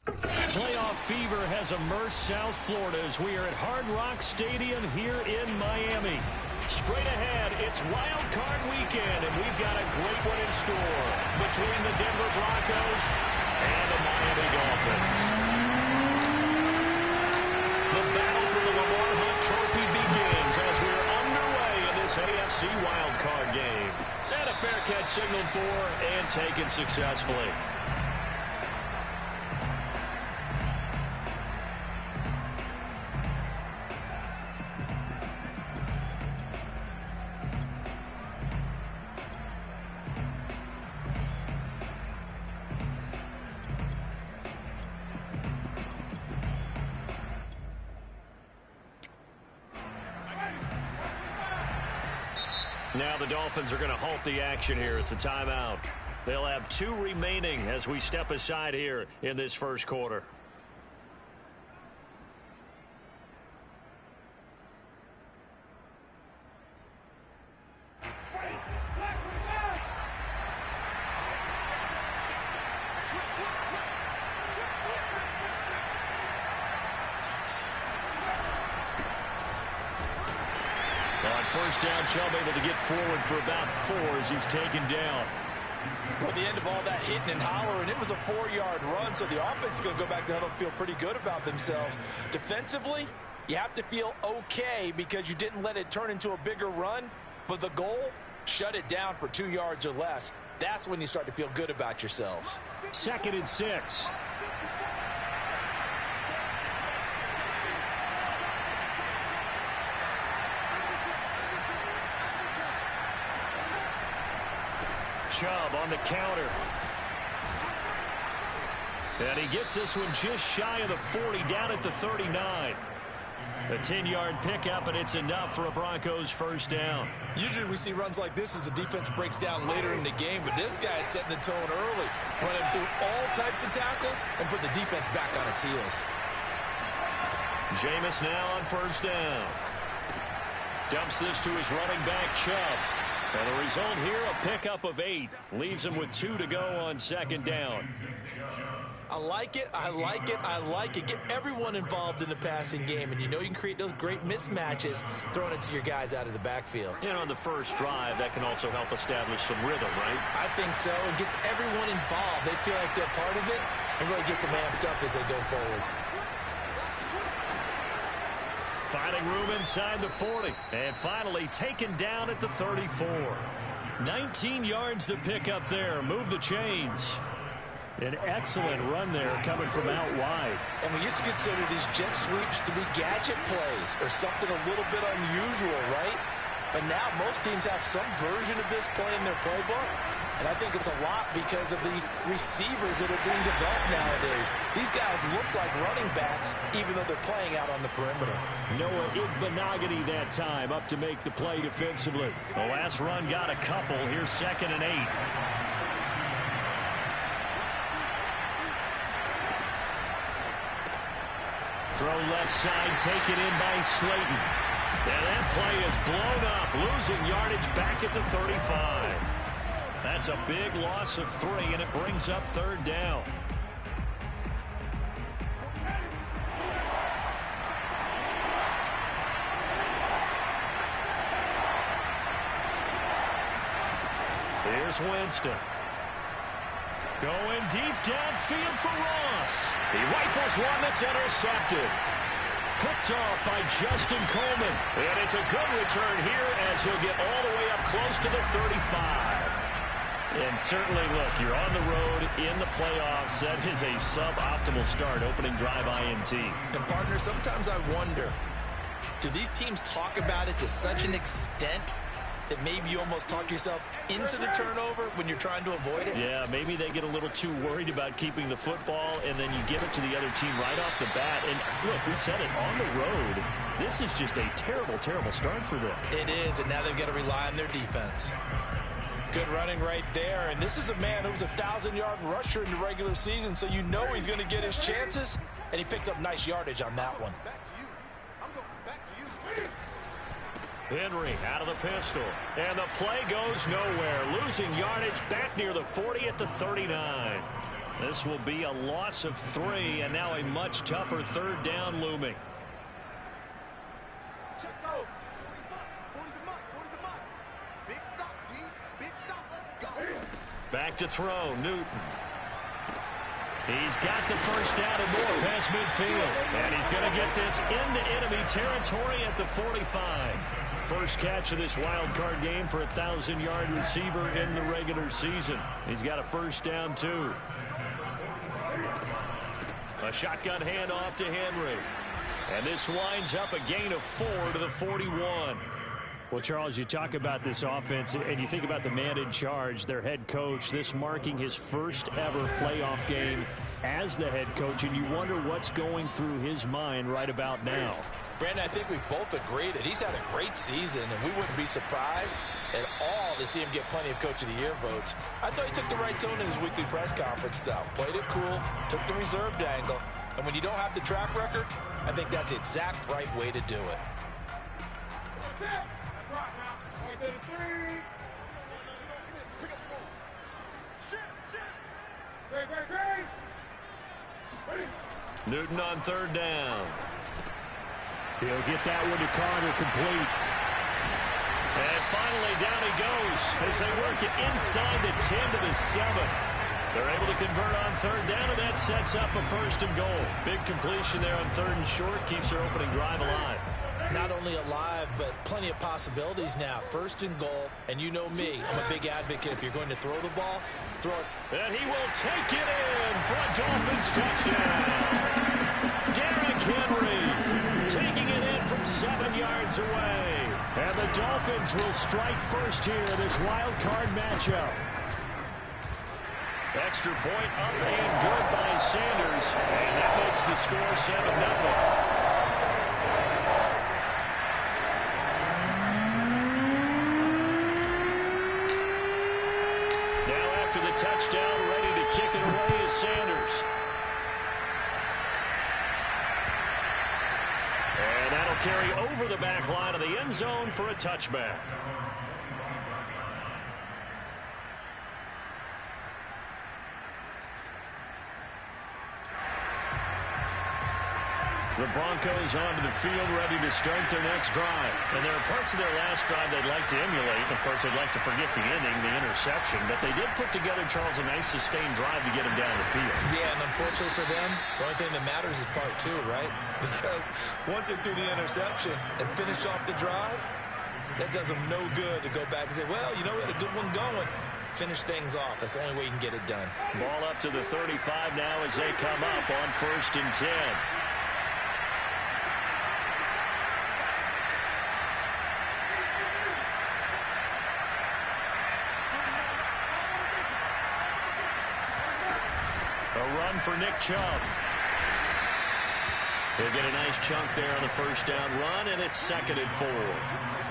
Playoff fever has immersed South Florida as we are at Hard Rock Stadium here in Miami. Straight ahead, it's Wild Card Weekend, and we've got a great one in store between the Denver Broncos and the Miami Dolphins. The battle for the Lamar Hunt Trophy begins as we're underway in this AFC Wild Card game. And a fair catch signaled for and taken successfully. Now the Dolphins are going to halt the action here. It's a timeout. They'll have 2 remaining as we step aside here in this first quarter. First down, Chubb able to get forward for about 4 as he's taken down. Well, the end of all that hitting and hollering, it was a 4-yard run, so the offense is going to go back there and feel pretty good about themselves. Defensively, you have to feel okay because you didn't let it turn into a bigger run, but the goal, shut it down for 2 yards or less. That's when you start to feel good about yourselves. 2nd and 6. Chubb on the counter. And he gets this one just shy of the 40, down at the 39. A 10-yard pickup, and it's enough for a Broncos first down. Usually we see runs like this as the defense breaks down later in the game, but this guy is setting the tone early, running through all types of tackles and put the defense back on its heels. Jameis now on first down. Dumps this to his running back, Chubb. And the result here, a pickup of 8. Leaves him with 2 to go on second down. I like it, I like it, I like it. Get everyone involved in the passing game, and you know you can create those great mismatches throwing it to your guys out of the backfield. And on the first drive, that can also help establish some rhythm, right? I think so. It gets everyone involved. They feel like they're part of it and really gets them amped up as they go forward. Finding room inside the 40. And finally taken down at the 34. 19 yards to pick up there. Move the chains. An excellent run there coming from out wide. And we used to consider these jet sweeps to be gadget plays or something a little bit unusual, right? But now most teams have some version of this play in their playbook. And I think it's a lot because of the receivers that are being developed nowadays. These guys look like running backs even though they're playing out on the perimeter. Noah Igbenogany that time up to make the play defensively. The last run got a couple. Here's 2nd and 8. Throw left side, taken in by Slayton. And that play is blown up, losing yardage back at the 35. That's a big loss of 3, and it brings up 3rd down. Here's Winston. Going deep downfield for Ross. He rifles one that's intercepted. Picked off by Justin Coleman. And it's a good return here as he'll get all the way up close to the 35. And certainly, look, you're on the road in the playoffs. That is a suboptimal start, opening drive INT. And, partner, sometimes I wonder, do these teams talk about it to such an extent that maybe you almost talk yourself into the turnover when you're trying to avoid it? Yeah, maybe they get a little too worried about keeping the football, and then you give it to the other team right off the bat. And, look, we said it, on the road, this is just a terrible, terrible start for them. It is, and now they've got to rely on their defense. Good running right there, and this is a man who was a 1,000-yard rusher in the regular season, so you know he's going to get his chances, and he picks up nice yardage on that one. Henry out of the pistol, and the play goes nowhere, losing yardage back near the 40 at the 39. This will be a loss of 3, and now a much tougher third down looming. Back to throw, Newton. He's got the first down and more past midfield. And he's going to get this into enemy territory at the 45. First catch of this wild card game for a 1,000-yard receiver in the regular season. He's got a first down, too. A shotgun handoff to Henry. And this winds up a gain of 4 to the 41. Well, Charles, you talk about this offense, and you think about the man in charge, their head coach, this marking his first ever playoff game as the head coach, and you wonder what's going through his mind right about now. Brandon, I think we both agree that he's had a great season, and we wouldn't be surprised at all to see him get plenty of Coach of the Year votes. I thought he took the right tone in his weekly press conference, though. Played it cool, took the reserved angle, and when you don't have the track record, I think that's the exact right way to do it. Newton on third down. He'll get that one to Carter, complete. And finally down he goes as they work it inside the 10 to the 7. They're able to convert on third down, and that sets up a first and goal. Big completion there on third and short, keeps their opening drive alive. Not only alive, but plenty of possibilities now. First and goal, and you know me, I'm a big advocate. If you're going to throw the ball, throw it. And he will take it in for a Dolphins touchdown. Derrick Henry taking it in from 7 yards away. And the Dolphins will strike first here in this wild card matchup. Extra point up and good by Sanders. And that makes the score 7-0. The touchdown, ready to kick it away is Sanders. And that'll carry over the back line of the end zone for a touchback. The Broncos onto the field, ready to start their next drive. And there are parts of their last drive they'd like to emulate. Of course, they'd like to forget the ending, the interception. But they did put together, Charles, a nice sustained drive to get them down the field. Yeah, and unfortunately for them, the only thing that matters is part 2, right? Because once they threw the interception and finished off the drive, that does them no good to go back and say, well, you know, we had a good one going. Finish things off. That's the only way you can get it done. Ball up to the 35 now as they come up on 1st and 10. For Nick Chubb. He'll get a nice chunk there on the first down run, and it's 2nd and 4.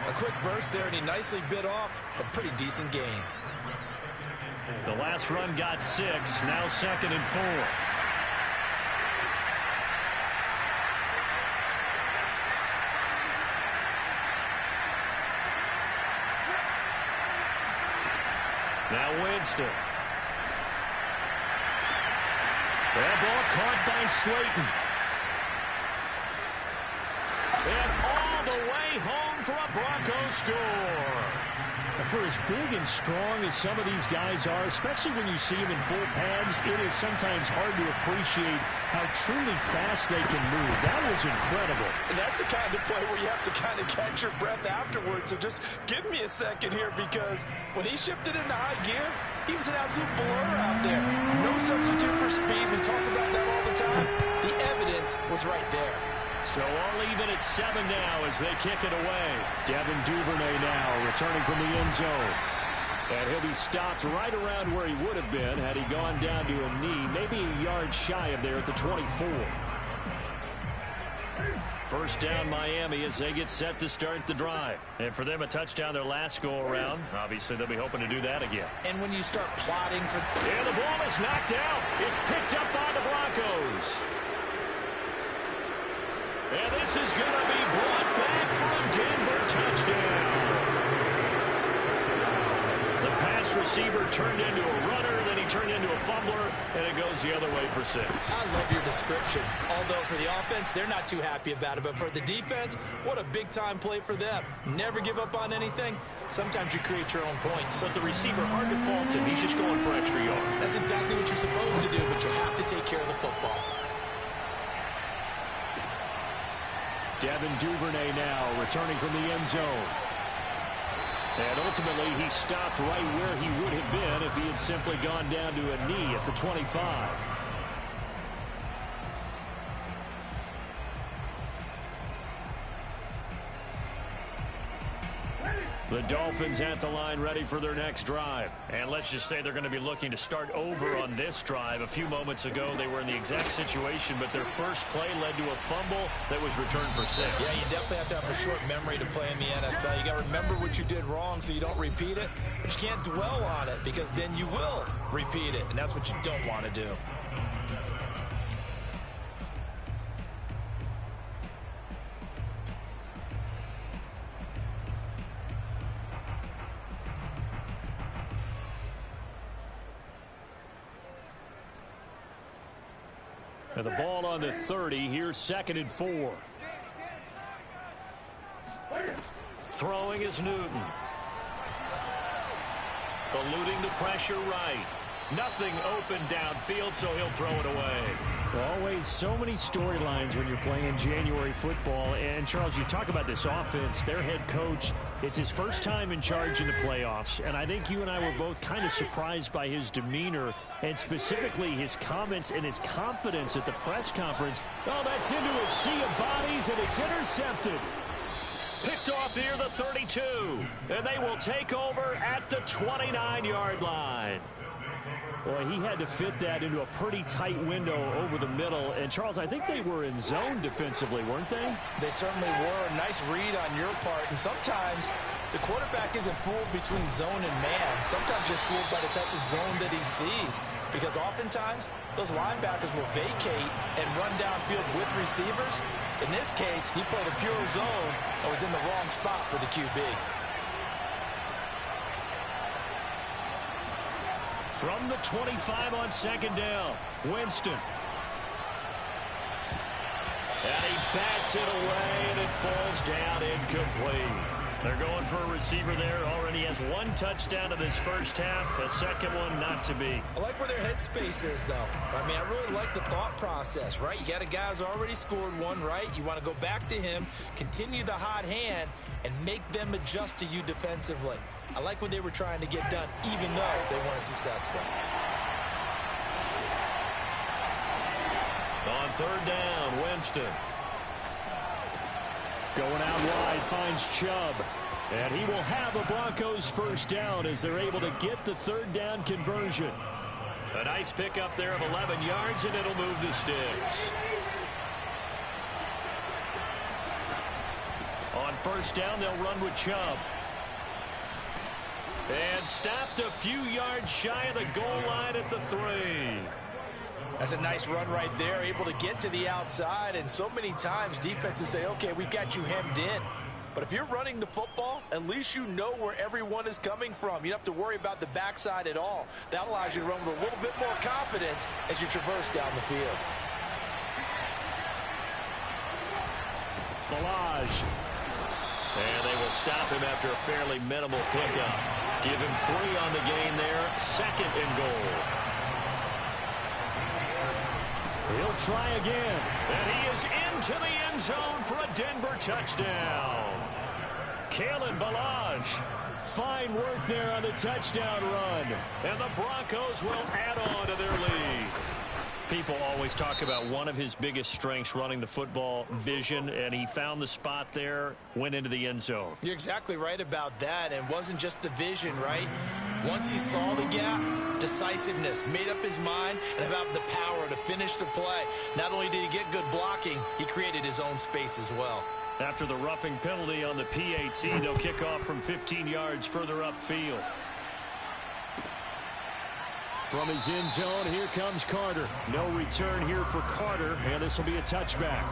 A quick burst there, and he nicely bit off a pretty decent gain. The last run got 6, now 2nd and 4. Now Winston. That ball caught by Slayton. And all the way home for a Broncos score. For as big and strong as some of these guys are, especially when you see them in full pads, it is sometimes hard to appreciate how truly fast they can move. That was incredible. And that's the kind of play where you have to kind of catch your breath afterwards. So just give me a second here, because when he shifted into high gear, he was an absolute blur out there. No substitute for speed. We talk about that all the time. The evidence was right there. So all even at 7 now as they kick it away. Devin Duvernay now returning from the end zone. And he'll be stopped right around where he would have been had he gone down to a knee, maybe a yard shy of there at the 24. First down Miami as they get set to start the drive. And for them, a touchdown their last go-around. Obviously, they'll be hoping to do that again. And when you start plotting for... And the ball is knocked out. It's picked up by the Broncos. And this is going to be brought back for a Denver touchdown. The pass receiver turned into a runner, then he turned into a fumbler, and it goes the other way for 6. I love your description. Although for the offense, they're not too happy about it. But for the defense, what a big-time play for them. Never give up on anything. Sometimes you create your own points. But the receiver, hard to fault him. He's just going for extra yard. That's exactly what you're supposed to do, but you have to take care of the football. Devin Duvernay now returning from the end zone. And ultimately, he stopped right where he would have been if he had simply gone down to a knee at the 25. The Dolphins at the line ready for their next drive. And let's just say they're going to be looking to start over on this drive. A few moments ago, they were in the exact situation, but their first play led to a fumble that was returned for 6. Yeah, you definitely have to have a short memory to play in the NFL. You got to remember what you did wrong so you don't repeat it, but you can't dwell on it because then you will repeat it, and that's what you don't want to do. And the ball on the 30. Here's 2nd and 4. Throwing is Newton. Eluding the pressure right. Nothing open downfield, so he'll throw it away. Always so many storylines when you're playing January football. And, Charles, you talk about this offense, their head coach, it's his first time in charge in the playoffs. And I think you and I were both kind of surprised by his demeanor and specifically his comments and his confidence at the press conference. Oh, that's into a sea of bodies, and it's intercepted. Picked off near the 32. And they will take over at the 29-yard line. Boy, he had to fit that into a pretty tight window over the middle. And, Charles, I think they were in zone defensively, weren't they? They certainly were. A nice read on your part. And sometimes the quarterback isn't fooled between zone and man. Sometimes you're fooled by the type of zone that he sees. Because oftentimes, those linebackers will vacate and run downfield with receivers. In this case, he played a pure zone and was in the wrong spot for the QB. From the 25 on 2nd down, Winston. And he bats it away, and it falls down incomplete. They're going for a receiver there. Already has 1 touchdown in this first half. A second one not to be. I like where their headspace is, though. I mean, I really like the thought process, right? You got a guy who's already scored 1, right? You want to go back to him, continue the hot hand, and make them adjust to you defensively. I like what they were trying to get done, even though they weren't successful. On 3rd down, Winston. Going out wide, finds Chubb. And he will have a Broncos first down as they're able to get the 3rd down conversion. A nice pickup there of 11 yards, and it'll move the sticks. On 1st down, they'll run with Chubb. And stopped a few yards shy of the goal line at the 3. That's a nice run right there, able to get to the outside. And so many times defenses say, okay, we've got you hemmed in. But if you're running the football, at least you know where everyone is coming from. You don't have to worry about the backside at all. That allows you to run with a little bit more confidence as you traverse down the field. Balaj. And they will stop him after a fairly minimal pickup. Give him 3 on the gain there. 2nd and goal. He'll try again. And he is into the end zone for a Denver touchdown. Kalen Balaj. Fine work there on the touchdown run. And the Broncos will add on to their lead. People always talk about one of his biggest strengths running the football, vision, and he found the spot there, went into the end zone. You're exactly right about that, and it wasn't just the vision, right? Once he saw the gap, decisiveness, made up his mind, and about the power to finish the play. Not only did he get good blocking, he created his own space as well. After the roughing penalty on the PAT, they'll kick off from 15 yards further upfield. From his end zone, here comes Carter. No return here for Carter, and this will be a touchback.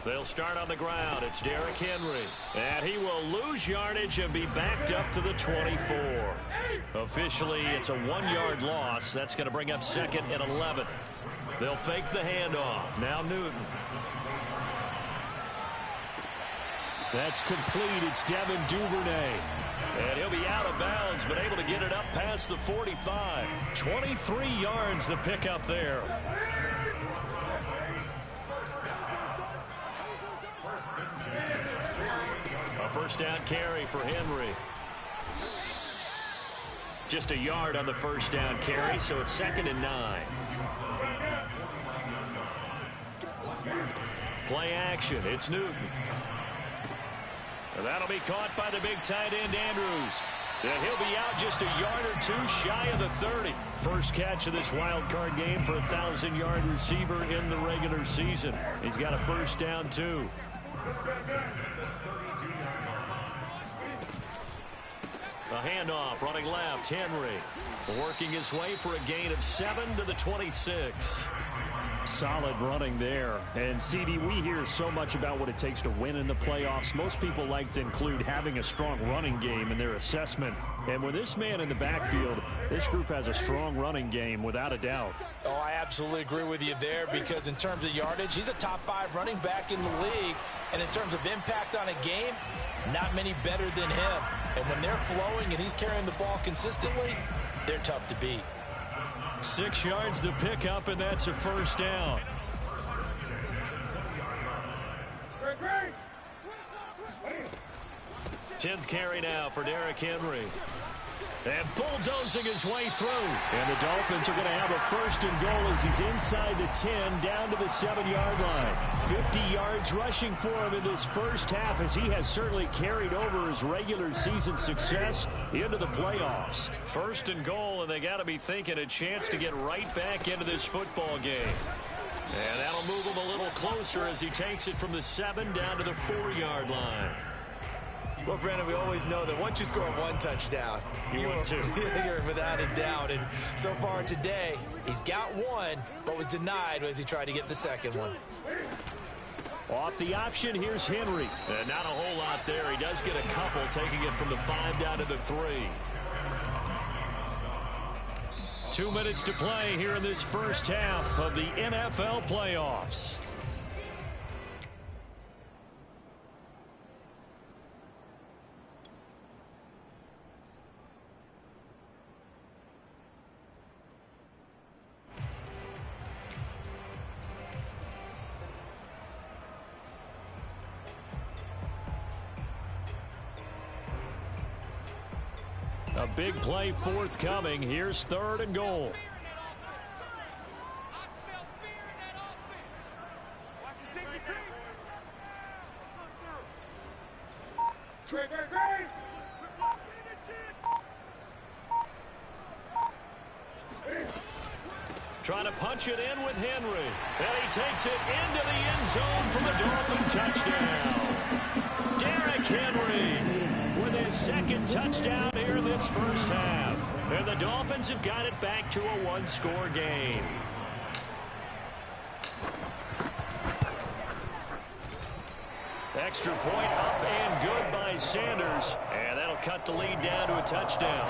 They'll start on the ground. It's Derrick Henry. And he will lose yardage and be backed up to the 24. Officially, it's a 1-yard loss. That's going to bring up 2nd and 11. They'll fake the handoff. Now Newton. That's complete. It's Devin Duvernay. And he'll be out of bounds, but able to get it up past the 45. 23 yards the pickup there. A first down carry for Henry. Just a yard on the first down carry, so it's 2nd and 9. Play action. It's Newton. And that'll be caught by the big tight end, Andrews. And he'll be out just a yard or 2 shy of the 30. First catch of this wild card game for a 1,000-yard receiver in the regular season. He's got a first down, too. A handoff, running left, Henry. Working his way for a gain of 7 to the 26. Solid running there. And, CD, we hear so much about what it takes to win in the playoffs. Most people like to include having a strong running game in their assessment. And with this man in the backfield, this group has a strong running game, without a doubt. Oh, I absolutely agree with you there, because in terms of yardage, he's a top 5 running back in the league. And in terms of impact on a game, not many better than him. And when they're flowing and he's carrying the ball consistently, they're tough to beat. 6 yards the pickup, and that's a first down. Tenth carry now for Derrick Henry. And bulldozing his way through. And the Dolphins are going to have a first and goal as he's inside the 10 down to the 7-yard line. 50 yards rushing for him in this first half, as he has certainly carried over his regular season success into the playoffs. First and goal, and they got to be thinking a chance to get right back into this football game. And that'll move him a little closer as he takes it from the 7 down to the 4-yard line. Well, Brandon, we always know that once you score 1 touchdown, you win 2. You're without a doubt. And so far today, he's got 1, but was denied as he tried to get the second one. Off the option, here's Henry. And not a whole lot there. He does get a couple, taking it from the 5 down to the 3. 2 minutes to play here in this first half of the NFL playoffs. A big play forthcoming. Here's 3rd and goal. Trying to punch it in with Henry. And he takes it into the end zone from a Dolphin touchdown. Derrick Henry with his 2nd touchdown here in this first half. And the Dolphins have got it back to a 1-score game. Extra point up and good by Sanders. And that'll cut the lead down to a touchdown.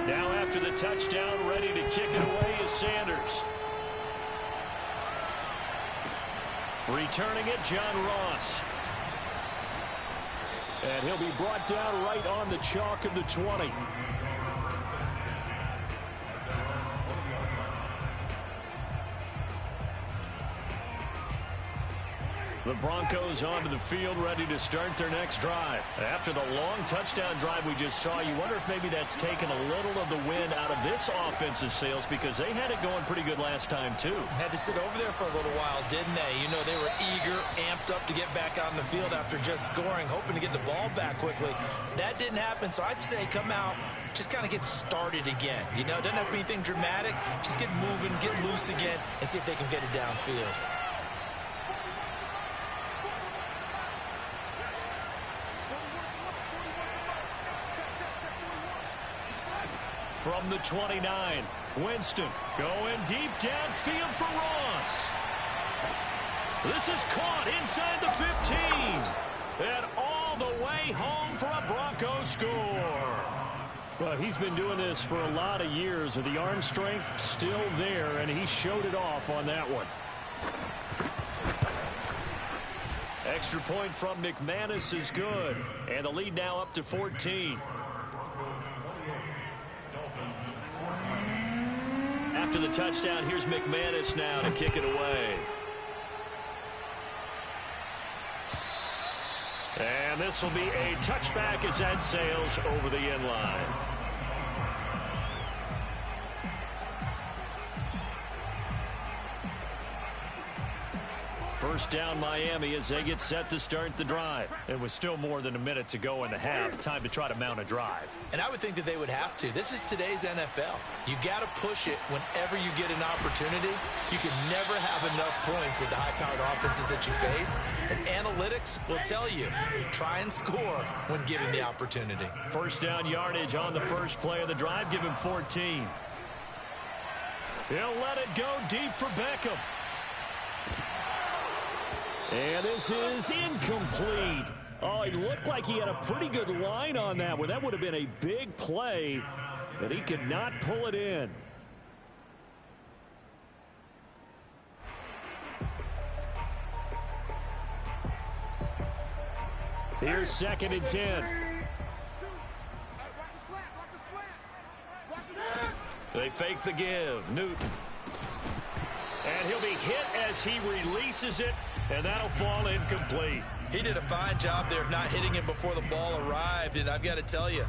Now after the touchdown, ready to kick it away is Sanders. Returning it, John Ross. And he'll be brought down right on the chalk of the 20. The Broncos onto the field, ready to start their next drive. After the long touchdown drive we just saw, you wonder if maybe that's taken a little of the wind out of this offensive sails, because they had it going pretty good last time, too. Had to sit over there for a little while, didn't they? You know, they were eager, amped up to get back on the field after just scoring, hoping to get the ball back quickly. That didn't happen, so I'd say come out, just kind of get started again. You know, it doesn't have to be anything dramatic. Just get moving, get loose again, and see if they can get it downfield. From the 29, Winston going deep downfield for Ross. This is caught inside the 15. And all the way home for a Broncos score. Well, he's been doing this for a lot of years with the arm strength still there, and he showed it off on that one. Extra point from McManus is good. And the lead now up to 14. After the touchdown, here's McManus now to kick it away. And this will be a touchback as that sails over the end line. First down Miami as they get set to start the drive. It was still more than a minute to go in the half. Time to try to mount a drive. And I would think that they would have to. This is today's NFL. You got to push it whenever you get an opportunity. You can never have enough points with the high-powered offenses that you face. And analytics will tell you, try and score when given the opportunity. First down yardage on the first play of the drive. Give him 14. He'll let it go deep for Beckham. And this is incomplete. Oh, it looked like he had a pretty good line on that one. That would have been a big play, but he could not pull it in. Here's 2nd and 10. They fake the give. Newton. And he'll be hit as he releases it. And that'll fall incomplete. He did a fine job there of not hitting him before the ball arrived. And I've got to tell you,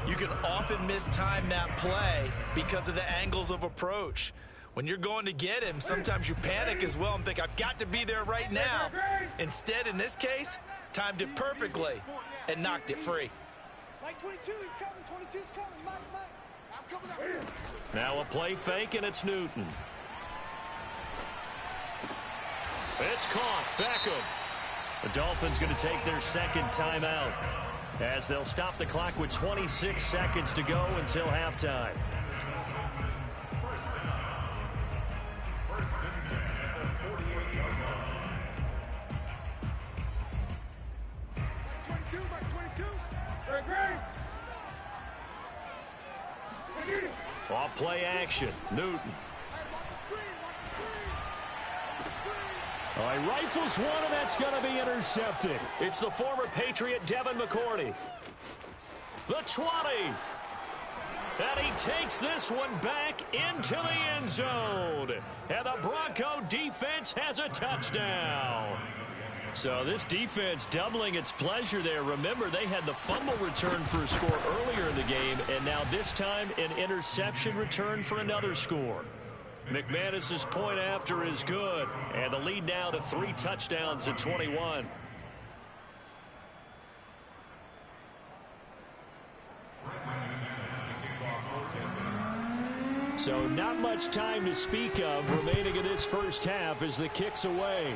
you can often mistime that play because of the angles of approach. When you're going to get him, sometimes you panic as well and think, I've got to be there right now. Instead, in this case, timed it perfectly and knocked it free. Mike 22, he's coming. 22's coming. Mike. I'm coming up here. Now a play fake, and it's Newton. It's caught. Beckham. The Dolphins going to take their second timeout as they'll stop the clock with 26 seconds to go until halftime. Off play action. Newton. Oh, he rifles one, and that's going to be intercepted. It's the former Patriot Devin McCourty. The 20. And he takes this one back into the end zone. And the Bronco defense has a touchdown. So this defense doubling its pleasure there. Remember, they had the fumble return for a score earlier in the game, and now this time an interception return for another score. McManus's point after is good, and the lead now to 3 touchdowns at 21. So not much time to speak of remaining in this first half as the kick's away.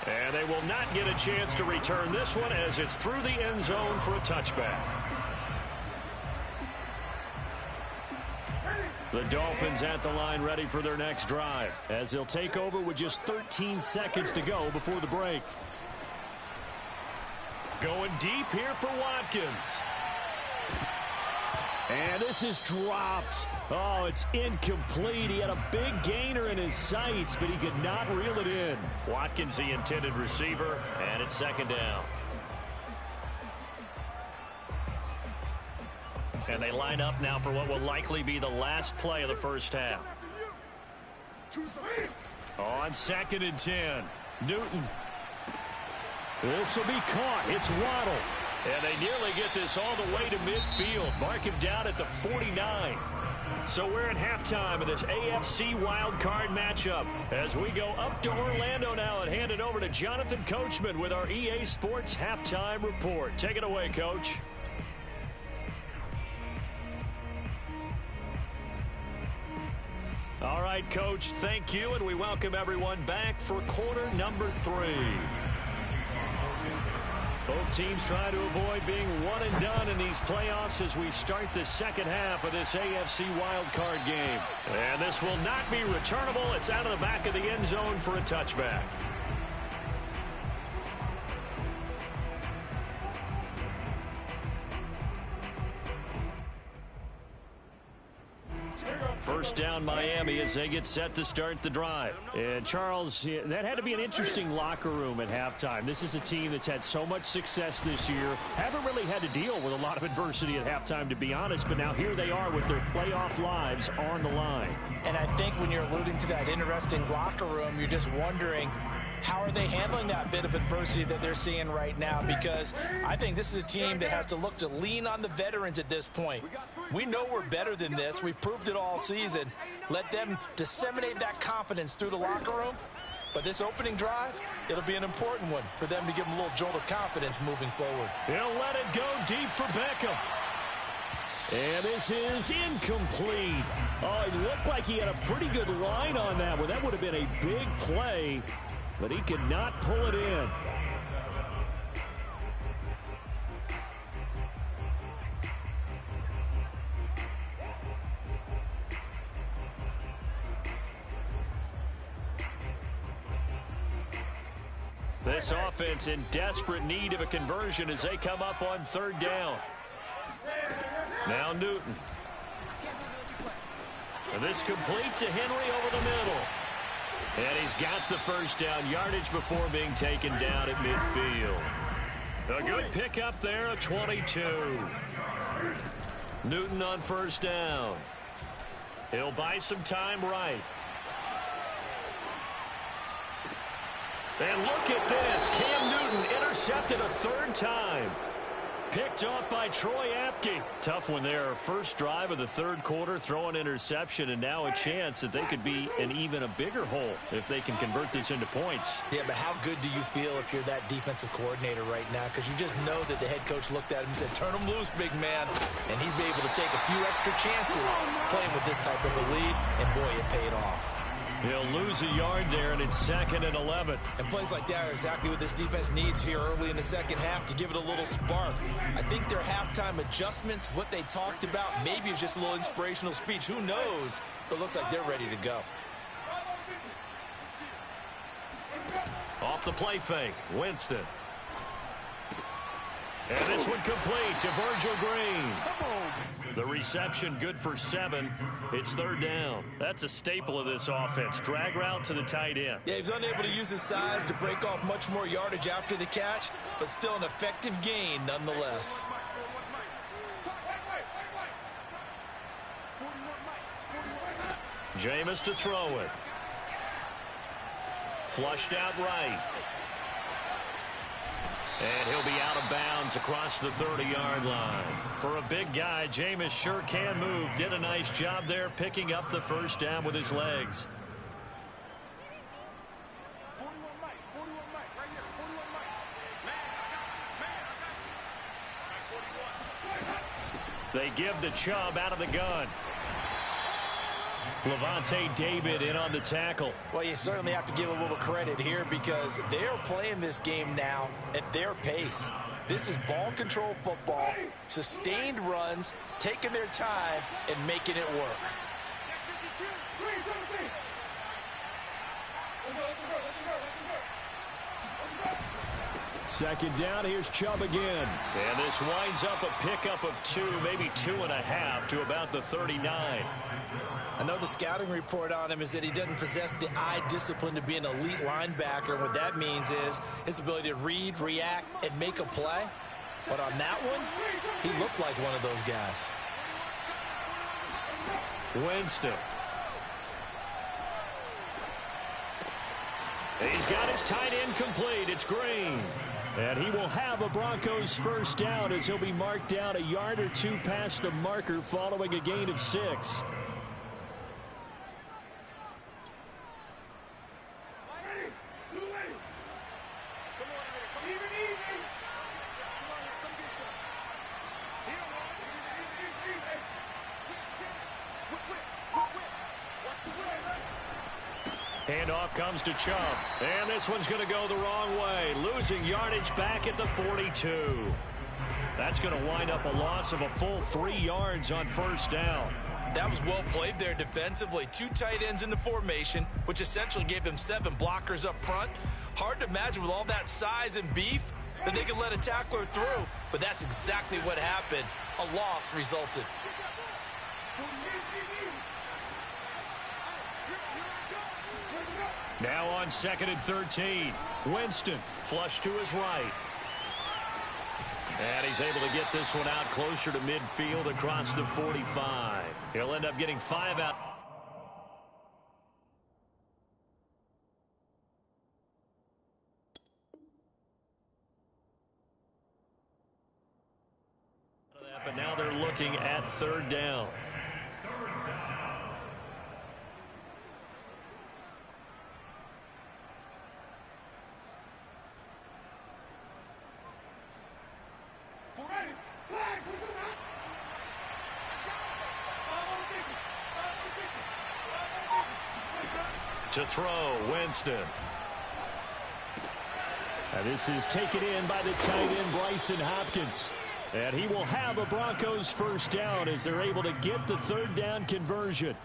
And they will not get a chance to return this one as it's through the end zone for a touchback. The Dolphins at the line ready for their next drive as they'll take over with just 13 seconds to go before the break. Going deep here for Watkins. And this is dropped. Oh, it's incomplete. He had a big gainer in his sights, but he could not reel it in. Watkins, the intended receiver, and it's 2nd down. And they line up now for what will likely be the last play of the first half. On 2nd and 10, Newton. This will be caught. It's Waddle. And they nearly get this all the way to midfield. Mark him down at the 49. So we're at halftime of this AFC wildcard matchup as we go up to Orlando now and hand it over to Jonathan Coachman with our EA Sports halftime report. Take it away, Coach. All right, Coach, thank you, and we welcome everyone back for quarter number 3. Teams trying to avoid being one and done in these playoffs as we start the second half of this AFC wildcard game. And this will not be returnable. It's out of the back of the end zone for a touchback. First down Miami as they get set to start the drive. And Charles, that had to be an interesting locker room at halftime. This is a team that's had so much success this year. Haven't really had to deal with a lot of adversity at halftime, to be honest. But now here they are with their playoff lives on the line. And I think when you're alluding to that interesting locker room, you're just wondering, how are they handling that bit of adversity that they're seeing right now? Because I think this is a team that has to look to lean on the veterans at this point. We know we're better than this. We've proved it all season. Let them disseminate that confidence through the locker room. But this opening drive, it'll be an important one for them to give them a little jolt of confidence moving forward. He'll let it go deep for Beckham. And this is incomplete. Oh, it looked like he had a pretty good line on that one. That would have been a big play, but he could not pull it in. This offense in desperate need of a conversion as they come up on third down. Now Newton. And this complete to Henry over the middle. And he's got the first down yardage before being taken down at midfield. A good pickup there of 22. Newton on first down. He'll buy some time right. And look at this. Cam Newton intercepted a third time. Picked off by Troy Apke. Tough one there. First drive of the third quarter, throw an interception, and now a chance that they could be in even a bigger hole if they can convert this into points. Yeah, but how good do you feel if you're that defensive coordinator right now? Because you just know that the head coach looked at him and said, turn him loose, big man. And he'd be able to take a few extra chances playing with this type of a lead, and boy, it paid off. He'll lose a yard there, and it's 2nd and 11. And plays like that are exactly what this defense needs here early in the second half to give it a little spark. I think their halftime adjustments, what they talked about, maybe it's just a little inspirational speech. Who knows? But looks like they're ready to go. Off the play fake, Winston. And this one complete to Virgil Green. The reception good for 7. It's third down. That's a staple of this offense. Drag route to the tight end. Yeah, he was unable to use his size to break off much more yardage after the catch, but still an effective gain nonetheless. Jameis to throw it. Flushed out right. And he'll be out of bounds across the 30-yard line. For a big guy, Jameis sure can move. Did a nice job there picking up the first down with his legs. They give the Chubb out of the gun. Levante David in on the tackle. Well, you certainly have to give a little credit here because they're playing this game now at their pace. This is ball control football, sustained runs, taking their time, and making it work. Second down, here's Chubb again. And this winds up a pickup of 2, maybe 2.5 to about the 39. I know the scouting report on him is that he doesn't possess the eye discipline to be an elite linebacker. And what that means is his ability to read, react, and make a play. But on that one, he looked like one of those guys. Winston. He's got his tight end complete. It's Green. And he will have a Broncos first down as he'll be marked down a yard or 2 past the marker following a gain of 6. Handoff comes to Chubb. And this one's going to go the wrong way. Losing yardage back at the 42. That's going to wind up a loss of a full 3 yards on first down. That was well played there defensively. 2 tight ends in the formation, which essentially gave them 7 blockers up front. Hard to imagine with all that size and beef that they could let a tackler through, but that's exactly what happened. A loss resulted. Now on 2nd and 13. Winston flush to his right. And he's able to get this one out closer to midfield across the 45. He'll end up getting 5 out. But now they're looking at 3rd down. To throw, Winston. And this is taken in by the tight end, Bryson Hopkins. And he will have a Broncos first down as they're able to get the 3rd down conversion.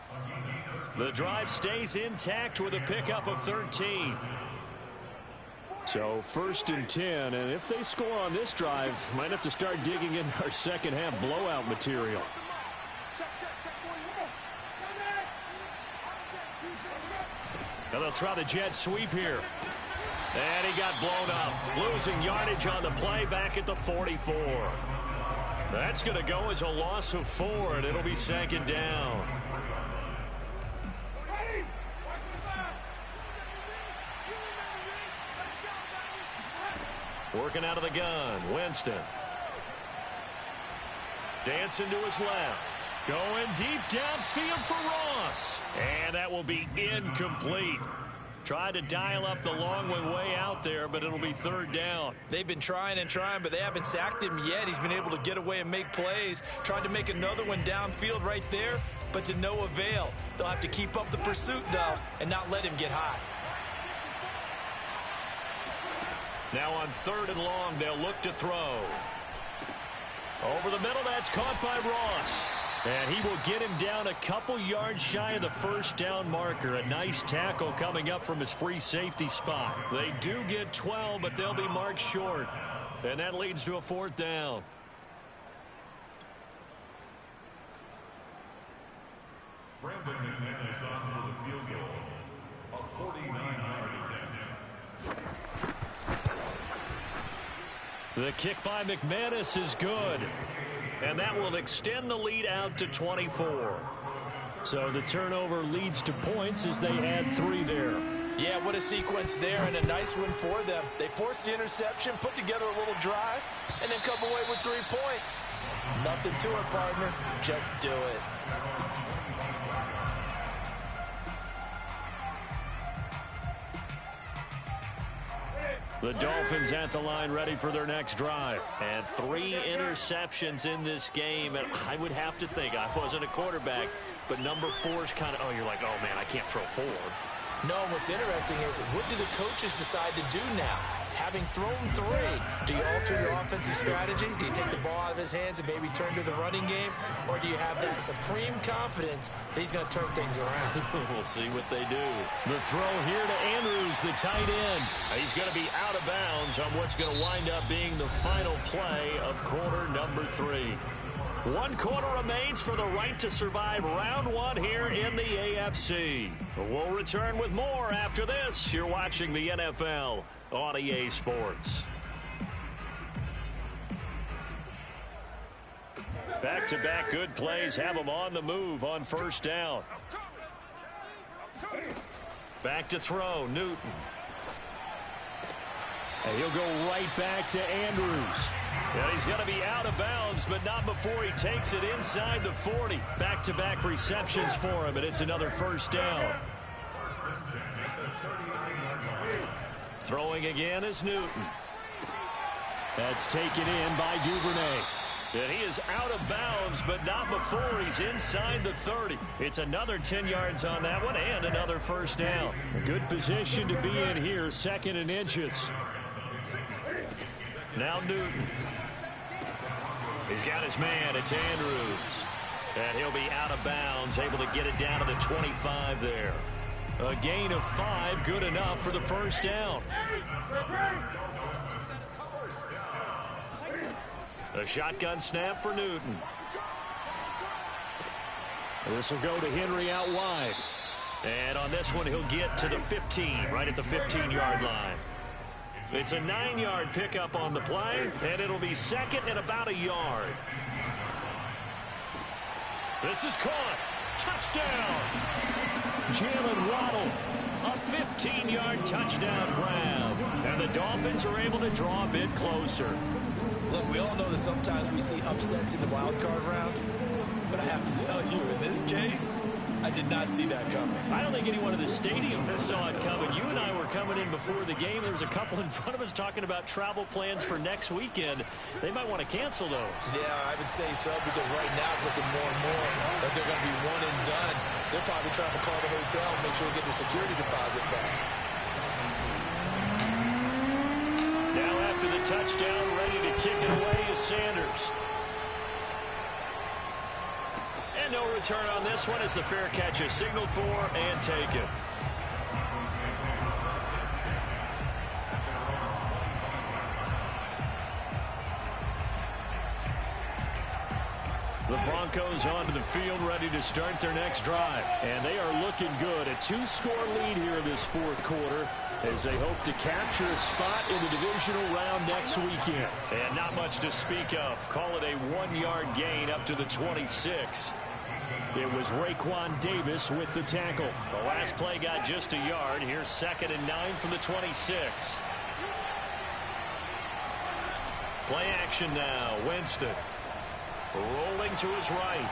The drive stays intact with a pickup of 13. So 1st and 10, and if they score on this drive, might have to start digging in our second half blowout material. Now they'll try the jet sweep here. And he got blown up. Losing yardage on the play back at the 44. That's going to go as a loss of 4, and it'll be 2nd down. Working out of the gun, Winston. Dancing to his left. Going deep downfield for Ross. And that will be incomplete. Tried to dial up the long way out there, but it'll be 3rd down. They've been trying and trying, but they haven't sacked him yet. He's been able to get away and make plays. Tried to make another one downfield right there, but to no avail. They'll have to keep up the pursuit, though, and not let him get hot. Now on 3rd and long, they'll look to throw. Over the middle, that's caught by Ross. And he will get him down a couple yards shy of the first down marker. A nice tackle coming up from his free safety spot. They do get 12, but they'll be marked short. And that leads to a 4th down. Brandon McManus on for the field goal. A 49-yard attempt. The kick by McManus is good. And that will extend the lead out to 24. So the turnover leads to points as they add 3 there. Yeah, what a sequence there, and a nice one for them. They forced the interception, put together a little drive, and then come away with 3 points. Nothing to it, partner. Just do it. The Dolphins at the line ready for their next drive. And 3 interceptions in this game. And I would have to think, I wasn't a quarterback, but number 4 is kind of, oh, you're like, oh, man, I can't throw 4. No, what's interesting is what do the coaches decide to do now? Having thrown 3, do you alter your offensive strategy? Do you take the ball out of his hands and maybe turn to the running game? Or do you have that supreme confidence that he's going to turn things around? We'll see what they do. The throw here to Andrews, the tight end. He's going to be out of bounds on what's going to wind up being the final play of quarter number 3. 1 quarter remains for the right to survive round 1 here in the AFC. We'll return with more after this. You're watching the NFL on EA Sports. Back-to-back good plays have them on the move on first down. Back to throw, Newton. And he'll go right back to Andrews. And he's going to be out of bounds, but not before he takes it inside the 40. Back-to-back receptions for him, and it's another first down. Throwing again is Newton. That's taken in by Duvernay. And he is out of bounds, but not before he's inside the 30. It's another 10 yards on that one and another first down. A good position to be in here, 2nd and inches. Now Newton. He's got his man. It's Andrews. And he'll be out of bounds, able to get it down to the 25 there. A gain of 5, good enough for the first down. A shotgun snap for Newton. This will go to Henry out wide. And on this one, he'll get to the 15, right at the 15-yard line. It's a 9-yard pickup on the play, and it'll be 2nd and about a yard. This is caught. Touchdown. Jalen Waddle. A 15-yard touchdown grab. And the Dolphins are able to draw a bit closer. Look, we all know that sometimes we see upsets in the wild card round, but I have to tell you, in this case, I did not see that coming. I don't think anyone in the stadium saw it coming. You and I were coming in before the game. There was a couple in front of us talking about travel plans for next weekend. They might want to cancel those. Yeah, I would say so, because right now it's looking more and more like they're going to be one and done. They're probably trying to call the hotel and make sure they get their security deposit back. Now after the touchdown, ready to kick it away is Sanders. And no return on this one as the fair catch is signaled for and taken. The Broncos onto the field, ready to start their next drive. And they are looking good. A 2-score lead here in this 4th quarter as they hope to capture a spot in the divisional round next weekend. And not much to speak of. Call it a 1-yard gain up to the 26. It was Raekwon Davis with the tackle. The last play got just a yard. Here's 2nd and 9 from the 26. Play action now. Winston rolling to his right.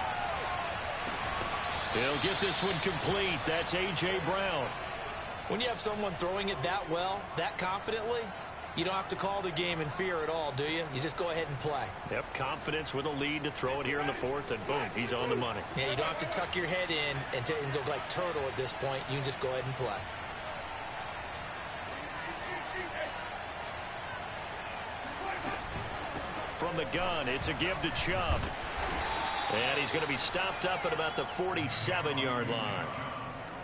He'll get this one complete. That's A.J. Brown. When you have someone throwing it that well, that confidently, you don't have to call the game in fear at all, do you? You just go ahead and play. Yep, confidence with a lead to throw it here in the 4th, and boom, he's on the money. Yeah, you don't have to tuck your head in and go like turtle at this point. You can just go ahead and play. From the gun, it's a give to Chubb. And he's going to be stopped up at about the 47-yard line.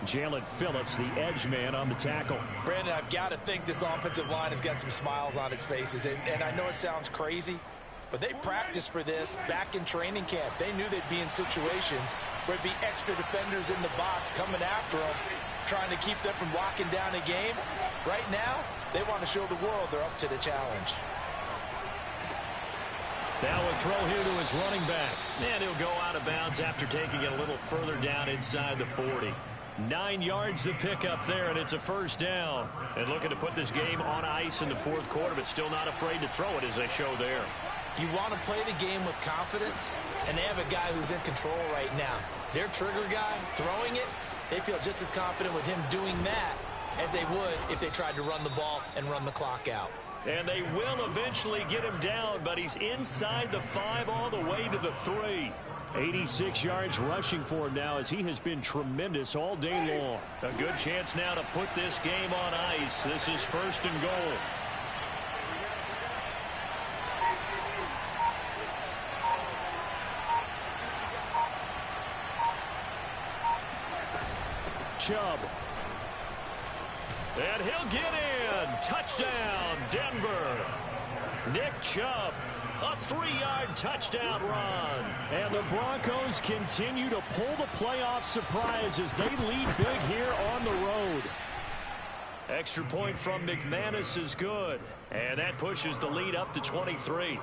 Jalen Phillips, the edge man on the tackle. Brandon, I've got to think this offensive line has got some smiles on its faces. And I know it sounds crazy, but they practiced for this back in training camp. They knew they'd be in situations where it'd be extra defenders in the box coming after them, trying to keep them from locking down a game. Right now, they want to show the world they're up to the challenge. Now a throw here to his running back. And he'll go out of bounds after taking it a little further down inside the 40. 9 yards to pick up there, and it's a first down. And looking to put this game on ice in the 4th quarter, but still not afraid to throw it as they show there. You want to play the game with confidence, and they have a guy who's in control right now. Their trigger guy throwing it, they feel just as confident with him doing that as they would if they tried to run the ball and run the clock out. And they will eventually get him down, but he's inside the 5 all the way to the 3. 86 yards rushing for him now as he has been tremendous all day long. A good chance now to put this game on ice. This is 1st and goal. Chubb. And he'll get in. Touchdown, Denver. Nick Chubb. A 3-yard touchdown run. And the Broncos continue to pull the playoff surprise as they lead big here on the road. Extra point from McManus is good. And that pushes the lead up to 23.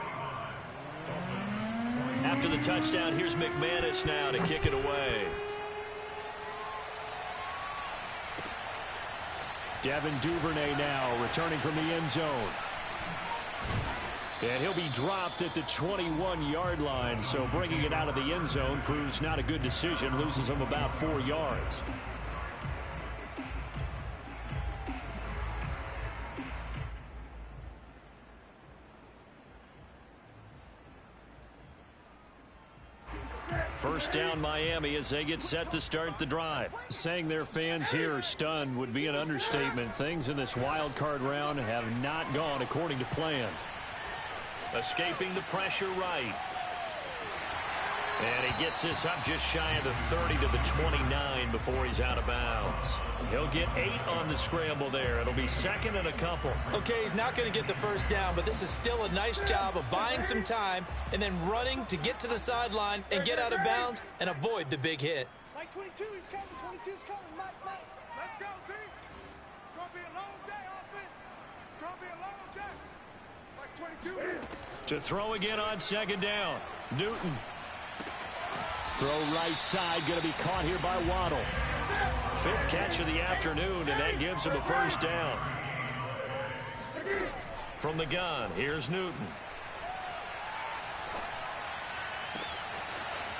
After the touchdown, here's McManus now to kick it away. Devin Duvernay now returning from the end zone. And he'll be dropped at the 21-yard line, so bringing it out of the end zone proves not a good decision, loses him about 4 yards. First down Miami as they get set to start the drive. Saying their fans here are stunned would be an understatement. Things in this wild card round have not gone according to plan. Escaping the pressure right. And he gets this up just shy of the 30 to the 29 before he's out of bounds. He'll get 8 on the scramble there. It'll be second and a couple. Okay, he's not going to get the first down, but this is still a nice job of buying some time and then running to get to the sideline and get out of bounds and avoid the big hit. Mike 22, he's coming. 22's coming. Mike. Let's go, D. It's going to be a long day, offense. It's going to be a long day. Mike 22. To throw again on second down. Newton. Throw right side, going to be caught here by Waddle. 5th catch of the afternoon, and that gives him a first down. From the gun, here's Newton.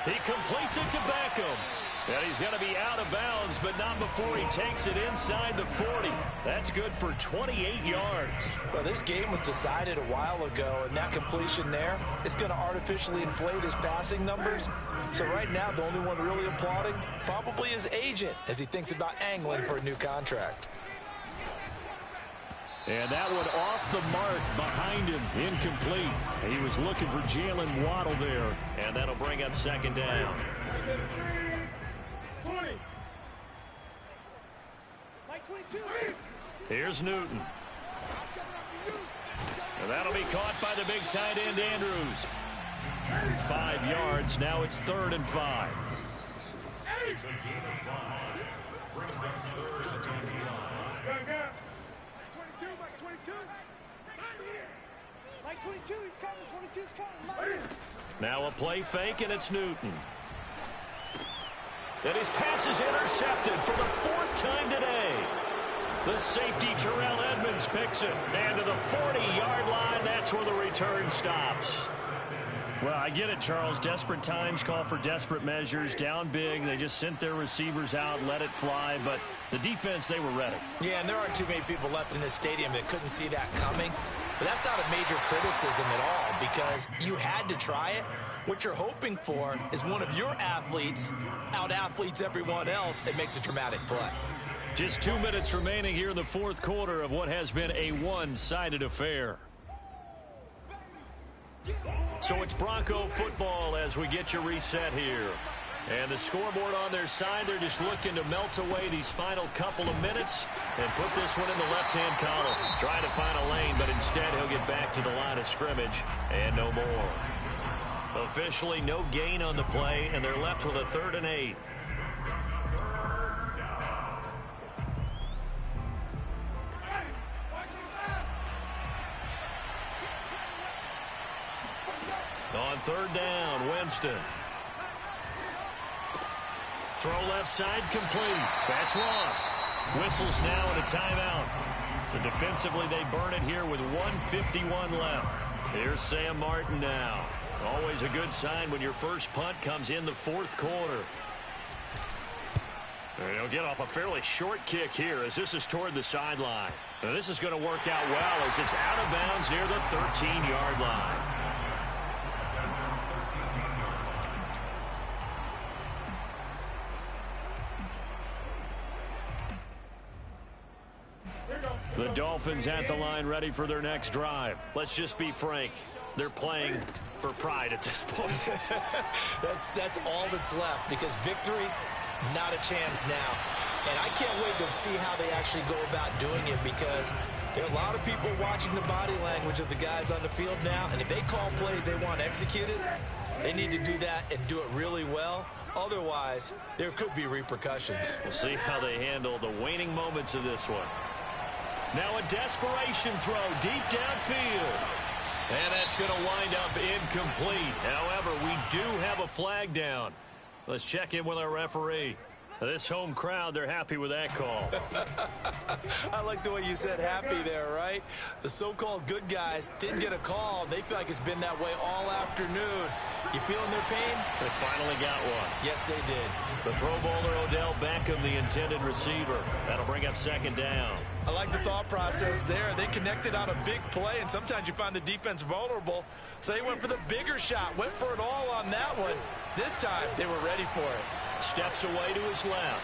He completes it to Beckham. And he's going to be out of bounds, but not before he takes it inside the 40. That's good for 28 yards. Well, this game was decided a while ago, and that completion there is going to artificially inflate his passing numbers. So right now, the only one really applauding probably his agent as he thinks about angling for a new contract. And that one off the mark behind him, incomplete. He was looking for Jalen Waddle there. And that'll bring up second down. 20. Mike 22. Here's Newton. And that'll be caught by the big tight end, Andrews. 5 yards. Now it's 3rd and 5. Mike 22, he's coming. 22's coming. Now a play fake, and it's Newton. And his pass is intercepted for the 4th time today. The safety, Terrell Edmonds, picks it. And to the 40-yard line, that's where the return stops. Well, I get it, Charles. Desperate times call for desperate measures. Down big, they just sent their receivers out, let it fly. But the defense, they were ready. Yeah, and there aren't too many people left in this stadium that couldn't see that coming. But that's not a major criticism at all because you had to try it. What you're hoping for is one of your athletes out-athletes everyone else and makes a dramatic play. Just 2 minutes remaining here in the 4th quarter of what has been a one-sided affair. So it's Bronco football as we get you reset here. And the scoreboard on their side, they're just looking to melt away these final couple of minutes and put this one in the left-hand column. Trying to find a lane, but instead he'll get back to the line of scrimmage and no more. Officially no gain on the play, and they're left with a 3rd and 8. On 3rd down, Winston. Throw left side complete. That's Ross. Whistles now and a timeout. So defensively they burn it here with 1:51 left. Here's Sam Martin now. Always a good sign when your first punt comes in the 4th quarter. And he'll get off a fairly short kick here as this is toward the sideline. Now this is going to work out well as it's out of bounds near the 13-yard line. The Dolphins at the line ready for their next drive. Let's just be frank. They're playing for pride at this point. That's all that's left because victory, not a chance now. And I can't wait to see how they actually go about doing it because there are a lot of people watching the body language of the guys on the field now. And if they call plays they want executed, they need to do that and do it really well. Otherwise, there could be repercussions. We'll see how they handle the waning moments of this one. Now a desperation throw deep downfield. And that's going to wind up incomplete. However, we do have a flag down. Let's check in with our referee. This home crowd, they're happy with that call. I like the way you said happy there, right? The so-called good guys didn't get a call. They feel like it's been that way all afternoon. You feeling their pain? They finally got one. Yes, they did. The Pro Bowler Odell Beckham, the intended receiver. That'll bring up second down. I like the thought process there. They connected on a big play, and sometimes you find the defense vulnerable. So they went for the bigger shot, went for it all on that one. This time, they were ready for it. Steps away to his left.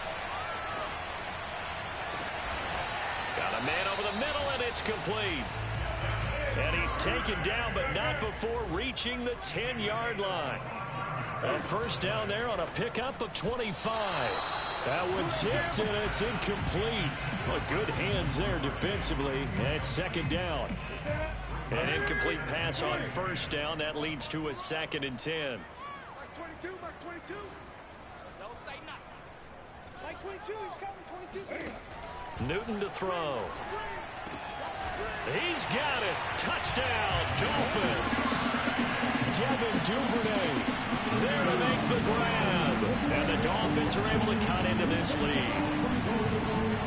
Got a man over the middle, and it's complete. And he's taken down, but not before reaching the 10-yard line. A first down there on a pickup of 25. That one tipped, and it's incomplete. Well, good hands there defensively. It's second down. An incomplete pass on first down. That leads to a 2nd and 10. Mike 22, Mike 22. Don't say nothing. Mike 22, he's coming, 22. Newton to throw. He's got it. Touchdown, Dolphins. Devin Duvernay there to make the grab. And the Dolphins are able to cut into this lead.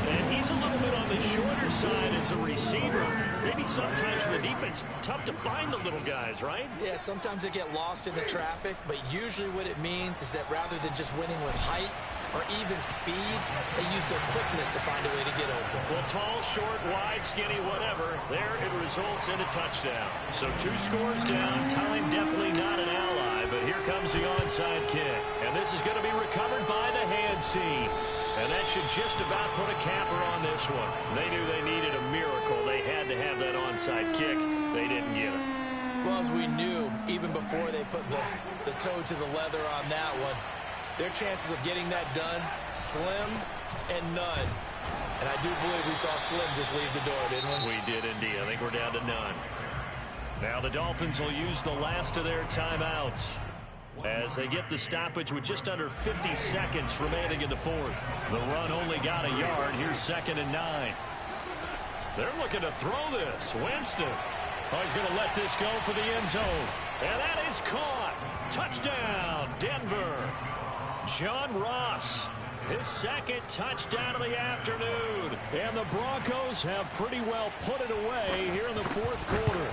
And he's a little bit on the shorter side as a receiver. Maybe sometimes for the defense, tough to find the little guys, right? Yeah, sometimes they get lost in the traffic, but usually what it means is that rather than just winning with height or even speed, they use their quickness to find a way to get open. Well, tall, short, wide, skinny, whatever, there it results in a touchdown. So 2 scores down, time definitely not an ally, but here comes the onside kick. And this is going to be recovered by the hands team. And that should just about put a capper on this one. They knew they needed a miracle. They had to have that onside kick. They didn't get it. Well, as we knew, even before they put the toe to the leather on that one, their chances of getting that done, slim and none. And I do believe we saw Slim just leave the door, didn't we? We did indeed. I think we're down to none. Now the Dolphins will use the last of their timeouts as they get the stoppage with just under 50 seconds remaining in the fourth. The run only got a yard. Here's 2nd and 9. They're looking to throw this. Winston. Oh, he's going to let this go for the end zone. And that is caught. Touchdown, Denver. John Ross, his 2nd touchdown of the afternoon. And the Broncos have pretty well put it away here in the fourth quarter.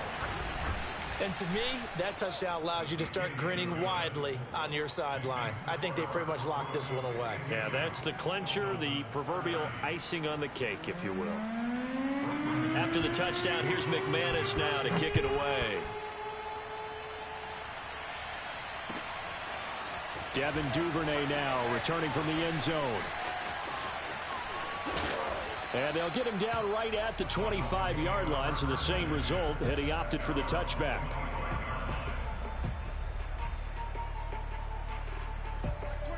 And to me, that touchdown allows you to start grinning widely on your sideline. I think they pretty much locked this one away. Yeah, that's the clincher, the proverbial icing on the cake, if you will. After the touchdown, here's McManus now to kick it away. Devin Duvernay now returning from the end zone. And they'll get him down right at the 25-yard line, so the same result had he opted for the touchback.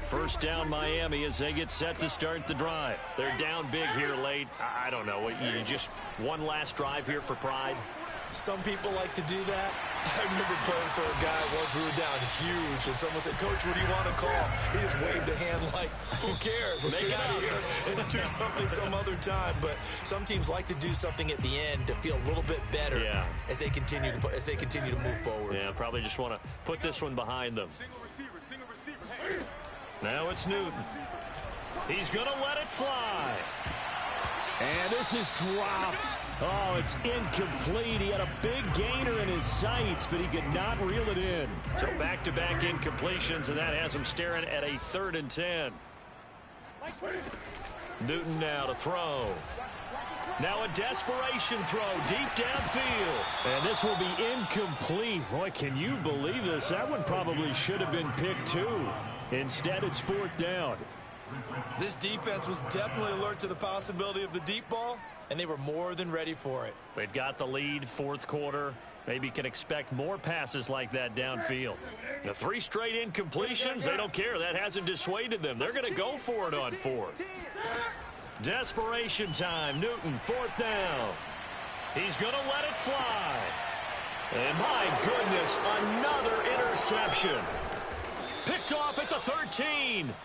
First down Miami as they get set to start the drive. They're down big here late. I don't know. You just one last drive here for pride? Some people like to do that. I remember playing for a guy once. We were down huge, and someone said, "Coach, what do you want to call?" He just waved a hand like, who cares? Let's get out of here and do something some other time. But some teams like to do something at the end to feel a little bit better as they continue to move forward. Yeah, probably just want to put this one behind them. Single receiver. Hey. Now it's Newton. He's going to let it fly. And this is dropped. Oh, it's incomplete. He had a big gainer in his sights, but he could not reel it in. So back-to-back incompletions, and that has him staring at a 3rd and 10. Newton now to throw. Now a desperation throw deep downfield. And this will be incomplete. Boy, can you believe this? That one probably should have been picked too. Instead, it's 4th down. This defense was definitely alert to the possibility of the deep ball, and they were more than ready for it. They've got the lead, 4th quarter. Maybe can expect more passes like that downfield. The 3 straight incompletions, they don't care. That hasn't dissuaded them. They're going to go for it on 4th. Desperation time. Newton, 4th down. He's going to let it fly. And my goodness, another interception. Picked off at the 13.